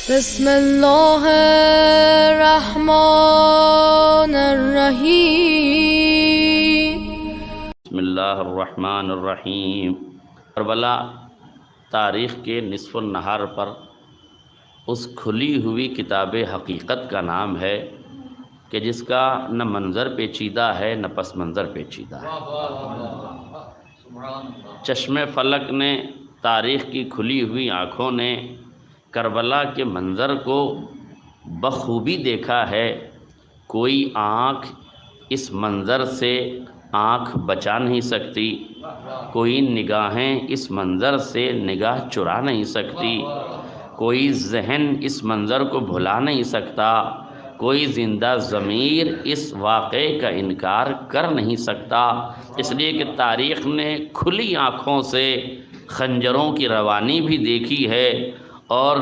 بسم اللہ الرحمن الرحیم۔ بسم اللہ الرحمن الرحیم۔ کربلا تاریخ کے نصف النہار پر اس کھلی ہوئی کتاب حقیقت کا نام ہے کہ جس کا نہ منظر پیچیدہ ہے نہ پس منظر پیچیدہ ہے۔ چشم فلک نے، تاریخ کی کھلی ہوئی آنکھوں نے کربلا کے منظر کو بخوبی دیکھا ہے۔ کوئی آنکھ اس منظر سے آنکھ بچا نہیں سکتی، کوئی نگاہیں اس منظر سے نگاہ چرا نہیں سکتی، کوئی ذہن اس منظر کو بھلا نہیں سکتا، کوئی زندہ ضمیر اس واقعے کا انکار کر نہیں سکتا، اس لیے کہ تاریخ نے کھلی آنکھوں سے خنجروں کی روانی بھی دیکھی ہے اور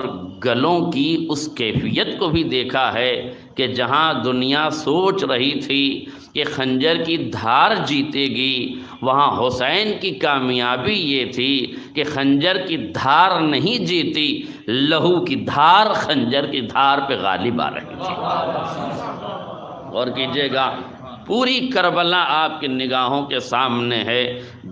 گلوں کی اس کیفیت کو بھی دیکھا ہے کہ جہاں دنیا سوچ رہی تھی کہ خنجر کی دھار جیتے گی، وہاں حسین کی کامیابی یہ تھی کہ خنجر کی دھار نہیں جیتی، لہو کی دھار خنجر کی دھار پہ غالب آ رہی تھی۔ اور کیجئے گا، پوری کربلا آپ کی نگاہوں کے سامنے ہے،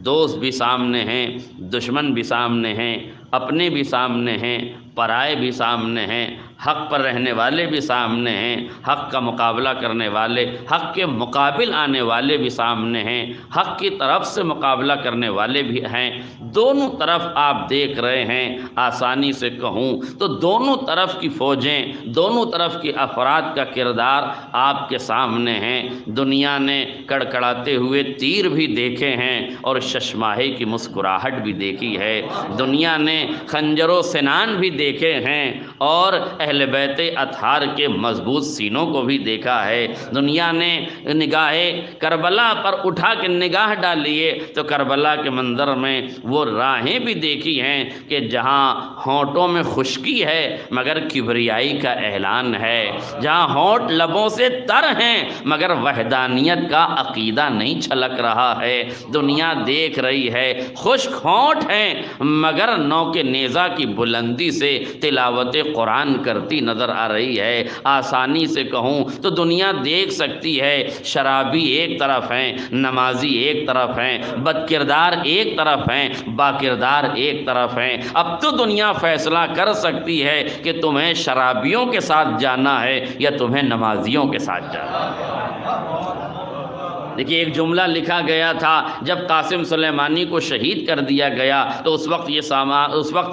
دوست بھی سامنے ہیں، دشمن بھی سامنے ہیں، اپنے بھی سامنے ہیں، پرائے بھی سامنے ہیں، حق پر رہنے والے بھی سامنے ہیں، حق کا مقابلہ کرنے والے، حق کے مقابل آنے والے بھی سامنے ہیں، حق کی طرف سے مقابلہ کرنے والے بھی ہیں۔ دونوں طرف آپ دیکھ رہے ہیں۔ آسانی سے کہوں تو دونوں طرف کی فوجیں، دونوں طرف کی افراد کا کردار آپ کے سامنے ہیں۔ دنیا نے کڑکڑاتے ہوئے تیر بھی دیکھے ہیں اور ششماہے کی مسکراہٹ بھی دیکھی ہے۔ دنیا نے خنجر و سنان بھی دیکھے ہیں اور اہل بیت اطہار کے مضبوط سینوں کو بھی دیکھا ہے۔ دنیا نے نگاہ کربلا پر اٹھا کے نگاہ ڈالیے تو کربلا کے منظر میں وہ راہیں بھی دیکھی ہیں کہ جہاں ہونٹوں میں خشکی ہے مگر کبریائی کا اعلان ہے، جہاں ہونٹ لبوں سے تر ہیں مگر وحدانیت کا عقیدہ نہیں چھلک رہا ہے۔ دنیا دیکھ رہی ہے، خشک ہونٹ ہیں مگر نو کے نیزہ کی بلندی سے تلاوت قرآن کرتی نظر آ رہی ہے۔ آسانی سے کہوں تو دنیا دیکھ سکتی ہے، شرابی ایک طرف ہیں، نمازی ایک طرف ہیں، بد کردار ایک طرف ہیں، با کردار ایک طرف ہیں۔ اب تو دنیا فیصلہ کر سکتی ہے کہ تمہیں شرابیوں کے ساتھ جانا ہے یا تمہیں نمازیوں کے ساتھ جانا ہے۔ دیکھیے، ایک جملہ لکھا گیا تھا جب قاسم سلیمانی کو شہید کر دیا گیا تو اس وقت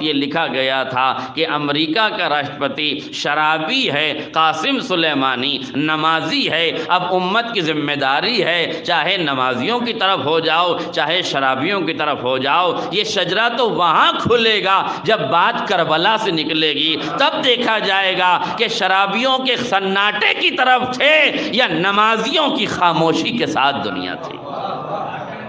یہ لکھا گیا تھا کہ امریکہ کا راشٹرپتی شرابی ہے، قاسم سلیمانی نمازی ہے۔ اب امت کی ذمہ داری ہے، چاہے نمازیوں کی طرف ہو جاؤ چاہے شرابیوں کی طرف ہو جاؤ، یہ شجرہ تو وہاں کھلے گا جب بات کربلا سے نکلے گی، تب دیکھا جائے گا کہ شرابیوں کے سناٹے کی طرف تھے یا نمازیوں کی خاموشی کے ساتھ دنیا تھی۔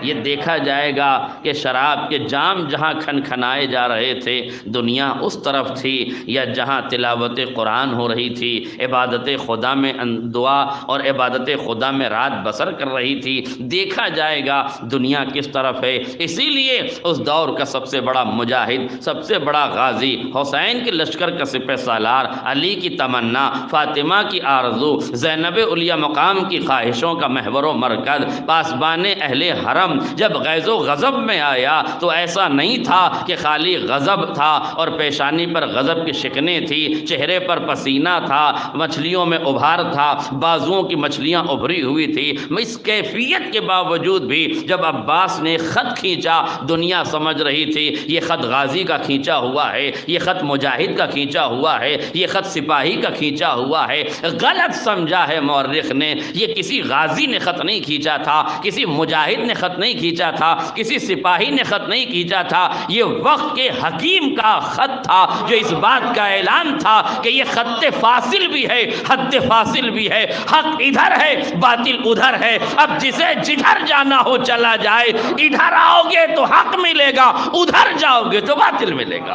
یہ دیکھا جائے گا کہ شراب کے جام جہاں کھنکھنائے جا رہے تھے دنیا اس طرف تھی یا جہاں تلاوت قرآن ہو رہی تھی، عبادت خدا میں دعا اور عبادت خدا میں رات بسر کر رہی تھی، دیکھا جائے گا دنیا کس طرف ہے۔ اسی لیے اس دور کا سب سے بڑا مجاہد، سب سے بڑا غازی، حسین کے لشکر کا سپہ سالار، علی کی تمنا، فاطمہ کی آرزو، زینب علیہ مقام کی خواہشوں کا محور و مرکز، پاسبان اہل حرم جب غیظ و غضب میں آیا تو ایسا نہیں تھا کہ خالی غضب تھا اور پیشانی پر غضب کی شکنیں تھی، چہرے پر پسینہ تھا، مچھلیوں میں ابھار تھا، بازوؤں کی مچھلیاں ابھری ہوئی تھی۔ اس کیفیت کے باوجود بھی جب عباس نے خط کھینچا دنیا سمجھ رہی تھی یہ خط غازی کا کھینچا ہوا ہے، یہ خط مجاہد کا کھینچا ہوا ہے، یہ خط سپاہی کا کھینچا ہوا ہے۔ غلط سمجھا ہے مورخ نے، یہ کسی غازی نے خط نہیں کھینچا تھا، کسی مجاہد نے خط نہیں کھینچا تھا، کسی سپاہی نے خط نہیں کھینچا تھا، یہ وقت کے حکیم کا خط تھا جو اس بات کا اعلان تھا کہ یہ خط فاصل بھی ہے، حد فاصل بھی ہے، حق ادھر ہے باطل ادھر ہے، اب جسے جدھر جانا ہو چلا جائے، ادھر آؤ گے تو حق ملے گا، ادھر جاؤ گے تو باطل ملے گا۔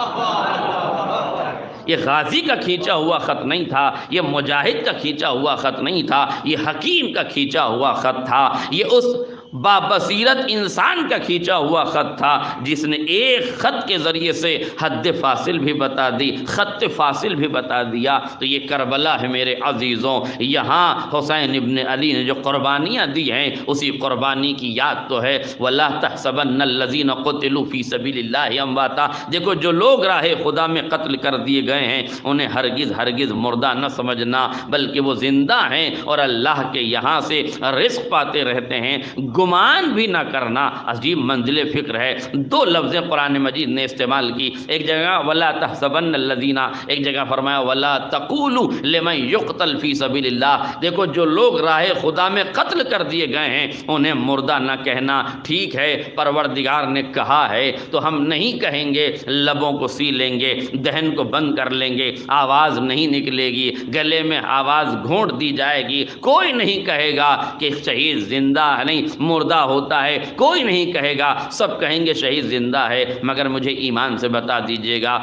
یہ غازی کا کھینچا ہوا خط نہیں تھا، یہ مجاہد کا کھینچا ہوا خط نہیں تھا، یہ حکیم کا کھینچا ہوا خط تھا۔ یہ اس بابصیرت انسان کا کھینچا ہوا خط تھا، جس نے ایک خط کے ذریعے سے حد فاصل بھی بتا دی، خط فاصل بھی بتا دیا۔ تو یہ کربلا ہے میرے عزیزوں، یہاں حسین ابن علی نے جو قربانیاں دی ہیں اسی قربانی کی یاد تو ہے۔ وَلَا تَحْسَبَنَّ الَّذِينَ قُتِلُوا فِي سَبِيلِ اللَّهِ أَمْوَاتًا، دیکھو جو لوگ راہ خدا میں قتل کر دیے گئے ہیں انہیں ہرگز مردہ نہ سمجھنا، بلکہ وہ زندہ ہیں اور اللہ کے یہاں سے رزق پاتے رہتے ہیں، گمان بھی نہ کرنا۔ عجیب منزل فکر ہے، دو لفظیں قرآن مجید نے استعمال کی، ایک جگہ وَلَا تَحْسَبَنَّ الَّذِينَ، ایک جگہ فرمایا وَلَا تَقُولُوا لِمَنْ يُقْتَلْ فِي سَبِيلِ اللَّهِ، دیکھو جو لوگ راہ خدا میں قتل کر دیے گئے ہیں انہیں مردہ نہ کہنا۔ ٹھیک ہے، پروردگار نے کہا ہے تو ہم نہیں کہیں گے، لبوں کو سی لیں گے، دہن کو بند کر لیں گے، آواز نہیں نکلے گی، گلے میں آواز گھونٹ دی جائے گی، کوئی نہیں کہے گا کہ شہید زندہ نہیں مردہ ہوتا ہے، کوئی نہیں کہے گا، سب کہیں گے شہید زندہ ہے۔ مگر مجھے ایمان سے بتا دیجئے گا،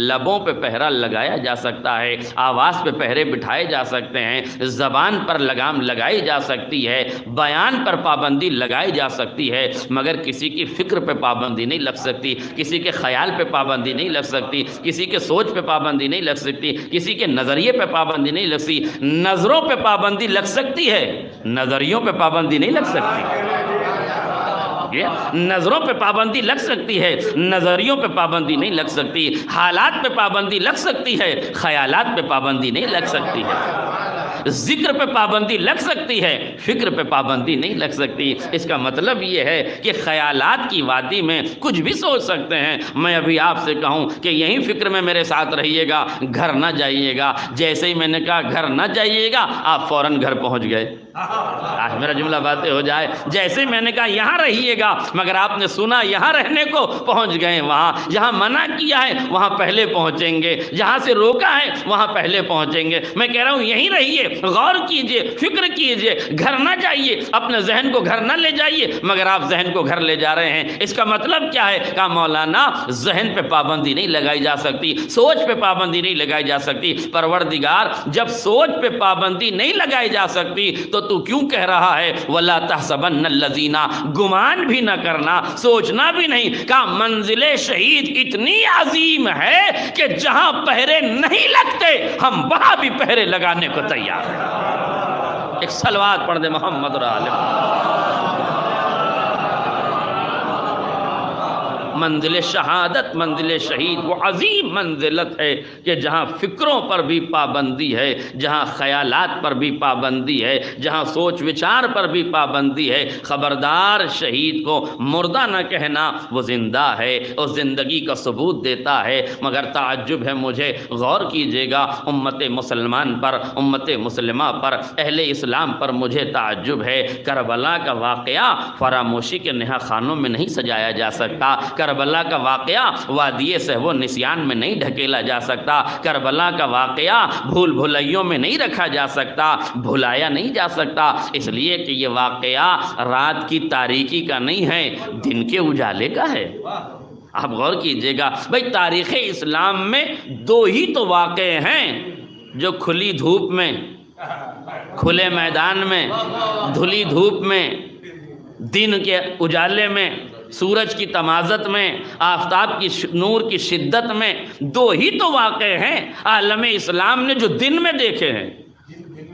لبوں پہ پہرا لگایا جا سکتا ہے، آواز پہ پہرے بٹھائے جا سکتے ہیں، زبان پر لگام لگائی جا سکتی ہے، بیان پر پابندی لگائی جا سکتی ہے، مگر کسی کی فکر پہ پابندی نہیں لگ سکتی، کسی کے خیال پہ پابندی نہیں لگ سکتی، کسی کے سوچ پہ پابندی نہیں لگ سکتی، کسی کے نظریے پہ پابندی نہیں لگ سکتی۔ نظروں پہ پابندی لگ سکتی ہے، نظریوں پہ پابندی نہیں لگ سکتی۔ نظروں پہ پابندی لگ سکتی ہے، نظریوں پہ پابندی نہیں لگ سکتی، حالات پہ پابندی لگ سکتی ہے، خیالات پہ پابندی نہیں لگ سکتی ہے، ذکر پہ پابندی لگ سکتی ہے، فکر پہ پابندی نہیں لگ سکتی۔ اس کا مطلب یہ ہے کہ خیالات کی وادی میں کچھ بھی سوچ سکتے ہیں۔ میں ابھی آپ سے کہوں کہ یہی فکر میں میرے ساتھ رہیے گا، گھر نہ جائیے گا، جیسے ہی میں نے کہا گھر نہ جائیے گا آپ فوراً گھر پہنچ گئے۔ آج میرا جملہ باتیں ہو جائے، جیسے ہی میں نے کہا یہاں رہیے گا مگر آپ نے سنا یہاں رہنے کو، پہنچ گئے وہاں۔ جہاں منع کیا ہے وہاں پہلے پہنچیں گے، جہاں سے روکا ہے وہاں پہلے پہنچیں گے۔ میں کہہ رہا ہوں یہیں رہیے، غور کیجئے، فکر کیجئے، گھر نہ جائیے، اپنے ذہن کو گھر نہ لے جائیے، مگر آپ ذہن کو گھر لے جا رہے ہیں۔ اس کا مطلب کیا ہے؟ کہا مولانا ذہن پہ پابندی نہیں لگائی جا سکتی، سوچ پہ پابندی نہیں لگائی جا سکتی۔ پروردگار جب سوچ پہ پابندی نہیں لگائی جا سکتی تو کیوں کہہ رہا ہے وَلَا تَحْسَبَنَّ الَّذِينَ، گمان بھی نہ کرنا، سوچنا بھی نہیں۔ کہا منزل شہید اتنی عظیم ہے کہ جہاں پہرے نہیں لگتے ہم وہاں بھی پہرے لگانے کو تیار ہیں۔ ایک صلوات پڑھ دے محمد منزل شہادت، منزل شہید وہ عظیم منزلت ہے کہ جہاں فکروں پر بھی پابندی ہے، جہاں خیالات پر بھی پابندی ہے، جہاں سوچ وچار پر بھی پابندی ہے۔ خبردار شہید کو مردہ نہ کہنا، وہ زندہ ہے اور زندگی کا ثبوت دیتا ہے۔ مگر تعجب ہے مجھے، غور کیجئے گا، امت مسلمان پر، امت مسلمہ پر، اہل اسلام پر مجھے تعجب ہے۔ کربلا کا واقعہ فراموشی کے نہا خانوں میں نہیں سجایا جا سکتا، کربلا کا واقعہ وادی سہو نسیان میں نہیں ڈھکیلا جا سکتا، کربلا کا واقعہ بھول بھلائیوں میں نہیں رکھا جا سکتا، بھلایا نہیں جا سکتا، اس لیے کہ یہ واقعہ رات کی تاریکی کا نہیں ہے، دن کے اجالے کا ہے۔ آپ غور کیجئے گا، بھئی تاریخ اسلام میں دو ہی تو واقعے ہیں جو کھلی دھوپ میں، کھلے میدان میں، دھلی دھوپ میں، دن کے اجالے میں، سورج کی تمازت میں، آفتاب کی نور کی شدت میں، دو ہی تو واقعے ہیں عالم اسلام نے جو دن میں دیکھے ہیں،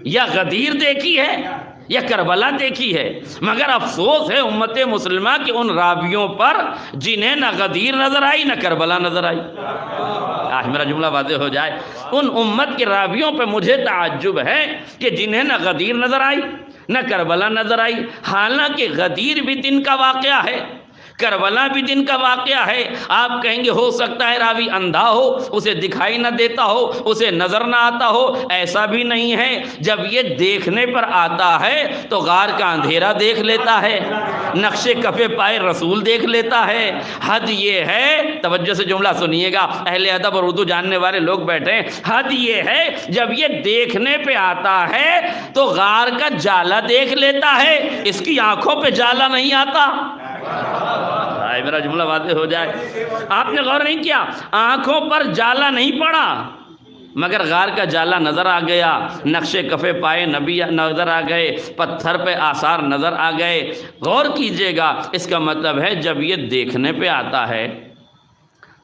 یا غدیر دیکھی ہے یا کربلا دیکھی ہے۔ مگر افسوس ہے امت مسلمہ کہ ان راویوں پر جنہیں نہ غدیر نظر آئی نہ کربلا نظر آئی۔ آج میرا جملہ واضح ہو جائے، ان امت کے راویوں پہ مجھے تعجب ہے کہ جنہیں نہ غدیر نظر آئی نہ کربلا نظر آئی، حالانکہ غدیر بھی دن کا واقعہ ہے، کربلا بھی دن کا واقعہ ہے۔ آپ کہیں گے ہو سکتا ہے راوی اندھا ہو، اسے دکھائی نہ دیتا ہو، اسے نظر نہ آتا ہو، ایسا بھی نہیں ہے۔ جب یہ دیکھنے پر آتا ہے تو غار کا اندھیرا دیکھ لیتا ہے، نقش کفے پائے رسول دیکھ لیتا ہے۔ حد یہ ہے، توجہ سے جملہ سنیے گا، اہل ادب اور اردو جاننے والے لوگ بیٹھے ہیں، حد یہ ہے جب یہ دیکھنے پہ آتا ہے تو غار کا جالا دیکھ لیتا ہے، اس کی آنکھوں پہ جالا نہیں آتا۔ میرا جملہ واضح ہو جائے، آپ نے غور نہیں کیا، آنکھوں پر جالا نہیں پڑا، مگر غار کا جالا نظر آ گیا، نقش کفے پائے نبی نظر آ گئے، پتھر پہ آثار نظر آ گئے۔ غور کیجئے گا، اس کا مطلب ہے جب یہ دیکھنے پہ آتا ہے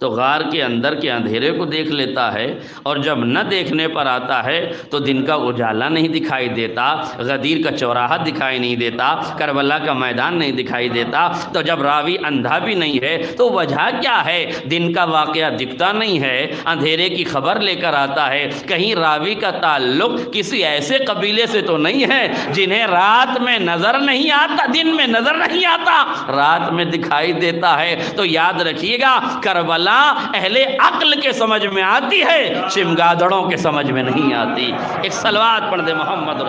تو غار کے اندر کے اندھیرے کو دیکھ لیتا ہے، اور جب نہ دیکھنے پر آتا ہے تو دن کا اجالا نہیں دکھائی دیتا، غدیر کا چوراہا دکھائی نہیں دیتا، کربلا کا میدان نہیں دکھائی دیتا۔ تو جب راوی اندھا بھی نہیں ہے تو وجہ کیا ہے؟ دن کا واقعہ دکھتا نہیں ہے، اندھیرے کی خبر لے کر آتا ہے۔ کہیں راوی کا تعلق کسی ایسے قبیلے سے تو نہیں ہے جنہیں رات میں نظر نہیں آتا، دن میں نظر نہیں آتا، رات میں دکھائی دیتا ہے؟ تو یاد رکھیے گا، کربلا اہل عقل کے سمجھ میں آتی ہے، چمگادڑوں کے سمجھ میں نہیں آتی۔ ایک صلوات پڑھ دے محمد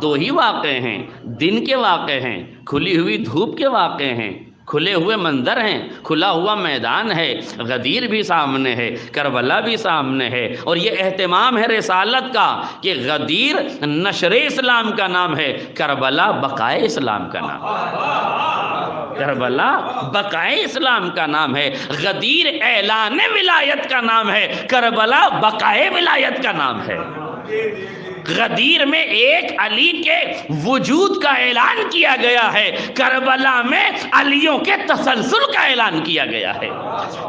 دو ہی واقعے ہیں، دن کے واقعے ہیں، کھلی ہوئی دھوپ کے واقعے ہیں، کھلے ہوئے منظر ہیں، کھلا ہوا میدان ہے، غدیر بھی سامنے ہے، کربلا بھی سامنے ہے۔ اور یہ اہتمام ہے رسالت کا کہ غدیر نشر اسلام کا نام ہے، کربلا بقائے اسلام کا نام ہے، کربلا بقائے اسلام کا نام ہے، غدیر اعلان ولایت کا نام ہے، کربلا بقائے ولایت کا نام ہے۔ غدیر میں ایک علی کے وجود کا اعلان کیا گیا ہے، کربلا میں علیوں کے تسلسل کا اعلان کیا گیا ہے،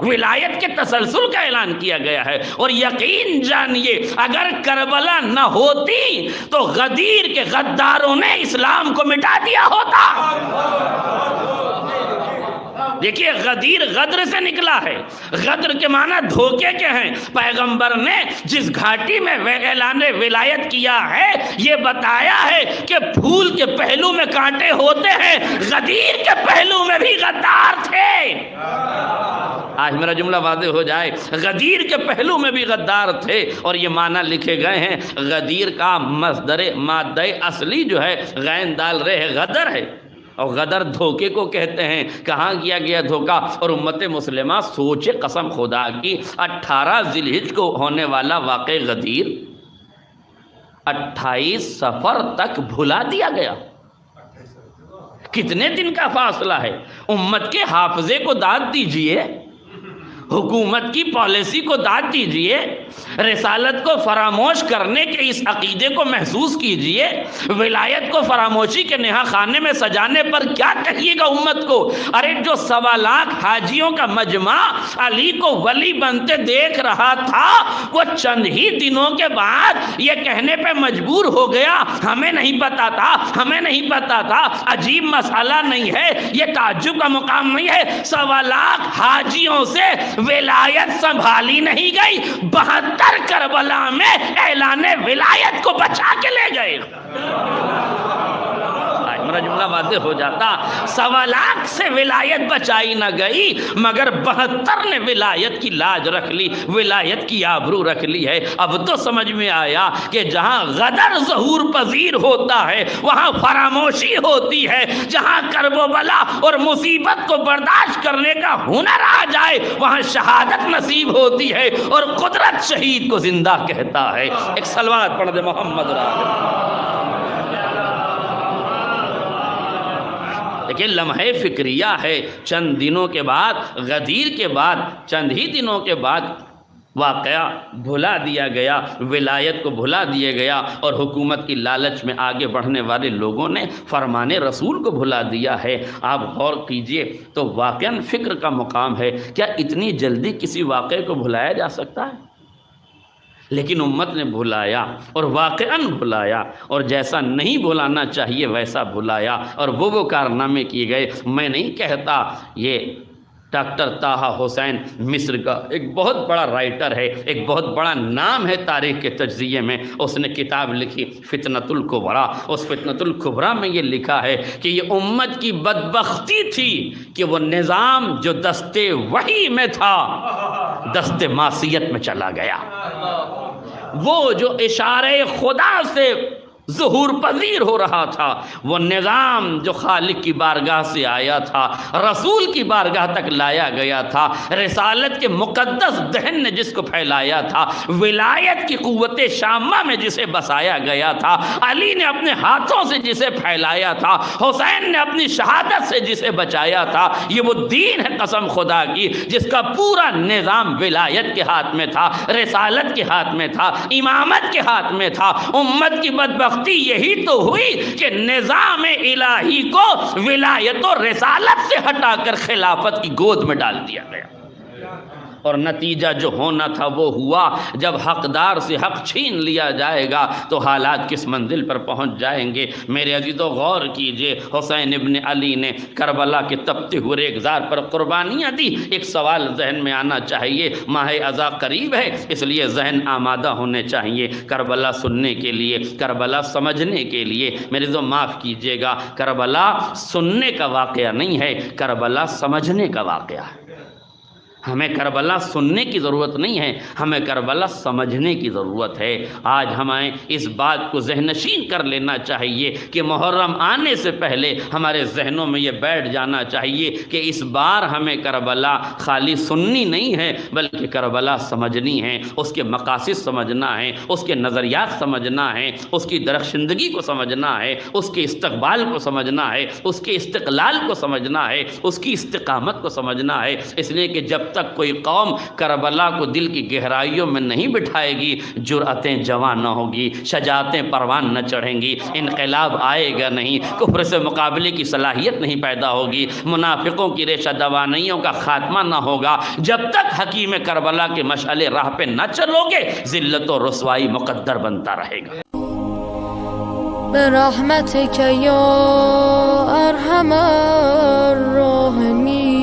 ولایت کے تسلسل کا اعلان کیا گیا ہے۔ اور یقین جانیے اگر کربلا نہ ہوتی تو غدیر کے غداروں نے اسلام کو مٹا دیا ہوتا۔ دیکھیے غدیر غدر سے نکلا ہے، غدر کے معنی دھوکے کے ہیں۔ پیغمبر نے جس گھاٹی میں اعلان ولایت کیا ہے یہ بتایا ہے کہ پھول کے پہلو میں کانٹے ہوتے ہیں، غدیر کے پہلو میں بھی غدار تھے۔ آج میرا جملہ واضح ہو جائے، غدیر کے پہلو میں بھی غدار تھے، اور یہ معنی لکھے گئے ہیں۔ غدیر کا مصدر مادہ اصلی جو ہے غین دال رہ ہے، غدر ہے، اور غدر دھوکے کو کہتے ہیں۔ کہاں کیا گیا دھوکہ؟ اور امت مسلمہ سوچے قسم خدا کی، 18 ذی الحجہ کو ہونے والا واقع غدیر 28 صفر تک بھلا دیا گیا۔ کتنے دن کا فاصلہ ہے؟ امت کے حافظے کو داد دیجئے، حکومت کی پالیسی کو داد دیجئے، رسالت کو فراموش کرنے کے اس عقیدے کو محسوس کیجئے، ولایت کو فراموشی کے نہا خانے میں سجانے پر کیا کہیے گا امت کو؟ ارے جو 1.25 لاکھ حاجیوں کا مجمع علی کو ولی بنتے دیکھ رہا تھا، وہ چند ہی دنوں کے بعد یہ کہنے پہ مجبور ہو گیا ہمیں نہیں پتا تھا، ہمیں نہیں پتا تھا۔ عجیب مسئلہ نہیں ہے، یہ تعجب کا مقام نہیں ہے۔ 1.25 لاکھ حاجیوں سے ولایت سنبھالی نہیں گئی، 72 کربلا میں اعلان ولایت کو بچا کے لے گئے۔ میرا جملہ واضح ہو جاتا، 1.25 لاکھ سے ولایت بچائی نہ گئی، مگر 72 نے ولایت کی لاج رکھ لی، ولایت کی آبرو رکھ لی ہے۔ اب تو سمجھ میں آیا کہ جہاں غدر ظہور پذیر ہوتا ہے وہاں فراموشی ہوتی ہے، جہاں کرب و بلا اور مصیبت کو برداشت کرنے کا ہنر آ جائے وہاں شہادت نصیب ہوتی ہے، اور قدرت شہید کو زندہ کہتا ہے۔ ایک صلوات پڑھ دے محمد لیکن لمحہ فکریہ ہے، چند دنوں کے بعد، غدیر کے بعد چند ہی دنوں کے بعد واقعہ بھلا دیا گیا، ولایت کو بھلا دیا گیا، اور حکومت کی لالچ میں آگے بڑھنے والے لوگوں نے فرمان رسول کو بھلا دیا ہے۔ آپ غور کیجئے تو واقعاً فکر کا مقام ہے، کیا اتنی جلدی کسی واقعے کو بھلایا جا سکتا ہے؟ لیکن امت نے بھلایا، اور واقعاً بھلایا، اور جیسا نہیں بھلانا چاہیے ویسا بھلایا، اور وہ کارنامے کیے گئے۔ میں نہیں کہتا، یہ ڈاکٹر طٰہٰ حسین مصر کا ایک بہت بڑا رائٹر ہے، ایک بہت بڑا نام ہے تاریخ کے تجزیے میں، اس نے کتاب لکھی فتنۃ الکبریٰ۔ اس فتنۃ الکبریٰ میں یہ لکھا ہے کہ یہ امت کی بدبختی تھی کہ وہ نظام جو دست وحی میں تھا دست معصیت میں چلا گیا، وہ جو اشارے خدا سے ظہور پذیر ہو رہا تھا، وہ نظام جو خالق کی بارگاہ سے آیا تھا، رسول کی بارگاہ تک لایا گیا تھا، رسالت کے مقدس دہن نے جس کو پھیلایا تھا، ولایت کی قوت شامہ میں جسے بسایا گیا تھا، علی نے اپنے ہاتھوں سے جسے پھیلایا تھا، حسین نے اپنی شہادت سے جسے بچایا تھا، یہ وہ دین ہے قسم خدا کی جس کا پورا نظام ولایت کے ہاتھ میں تھا، رسالت کے ہاتھ میں تھا، امامت کے ہاتھ میں تھا۔ امت کی بدبختی یہی تو ہوئی کہ نظام الہی کو ولایت و رسالت سے ہٹا کر خلافت کی گود میں ڈال دیا گیا، اور نتیجہ جو ہونا تھا وہ ہوا۔ جب حقدار سے حق چھین لیا جائے گا تو حالات کس منزل پر پہنچ جائیں گے۔ میرے عزیزو غور کیجئے، حسین ابن علی نے کربلا کے تپتے ہوئے ریگزار پر قربانیاں دی۔ ایک سوال ذہن میں آنا چاہیے، ماہ اذا قریب ہے اس لیے ذہن آمادہ ہونے چاہیے کربلا سننے کے لیے، کربلا سمجھنے کے لیے۔ میرے عزیزو معاف کیجئے گا، کربلا سننے کا واقعہ نہیں ہے، کربلا سمجھنے کا واقعہ ہے۔ ہمیں کربلا سننے کی ضرورت نہیں ہے، ہمیں کربلا سمجھنے کی ضرورت ہے۔ آج ہمیں اس بات کو ذہن نشین کر لینا چاہیے کہ محرم آنے سے پہلے ہمارے ذہنوں میں یہ بیٹھ جانا چاہیے کہ اس بار ہمیں کربلا خالی سننی نہیں ہے بلکہ کربلا سمجھنی ہے، اس کے مقاصد سمجھنا ہے، اس کے نظریات سمجھنا ہے، اس کی درخشندگی کو سمجھنا ہے، اس کے استقبال کو سمجھنا ہے، اس کے استقلال کو سمجھنا ہے، اس کی استقامت کو سمجھنا ہے۔ اس لیے کہ جب تک کوئی قوم کربلا کو دل کی گہرائیوں میں نہیں بٹھائے گی، جرأتیں جواں نہ ہوگی، شجاعتیں پروان نہ چڑھیں گی، انقلاب آئے گا نہیں، کفر سے مقابلے کی صلاحیت نہیں پیدا ہوگی، منافقوں کی ریشہ دوانیوں کا خاتمہ نہ ہوگا۔ جب تک حکیم کربلا کے مشعل راہ پہ نہ چلو گے، ذلت و رسوائی مقدر بنتا رہے گا۔ برحمتك يا أرحم الراحمين